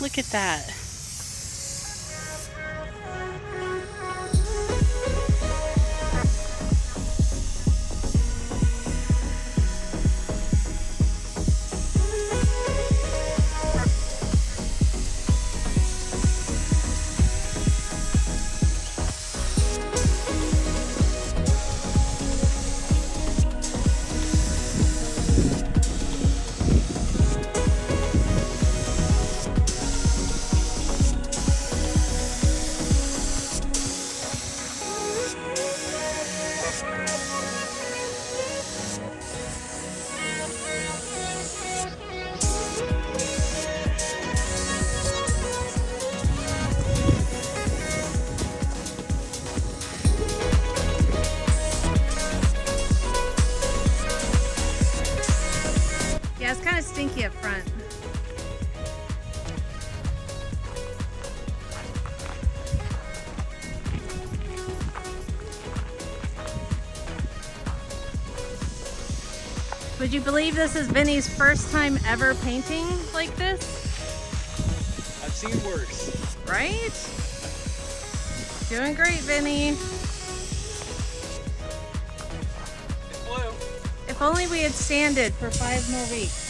Look at that. Yeah, it's kind of stinky up front. Would you believe this is Vinny's first time ever painting like this? I've seen worse. Right? Doing great, Vinny. It's blue. If only we had sanded for 5 more weeks.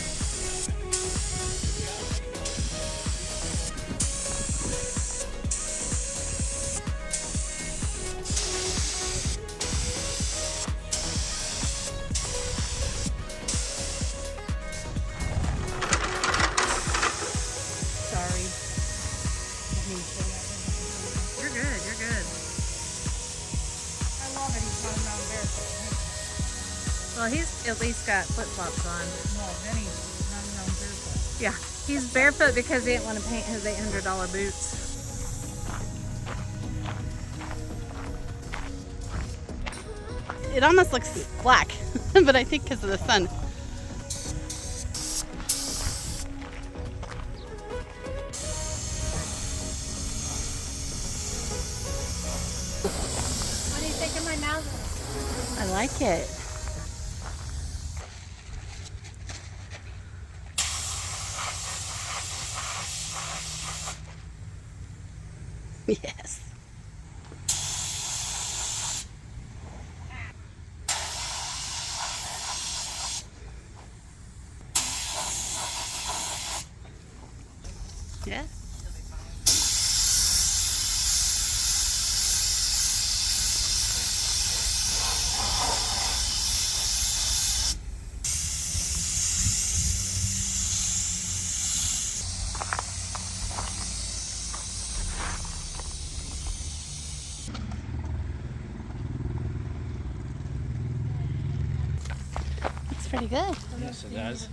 Sorry. You're good, you're good. I love it. He's running around barefoot. Well, he's at least got flip-flops on. No, then he's running around barefoot. Yeah, he's barefoot because he didn't want to paint his $800 boots. It almost looks black, but I think because of the sun. What do you think of my mouth? I like it. Yes. Yeah. Looks pretty good. Yes, it does.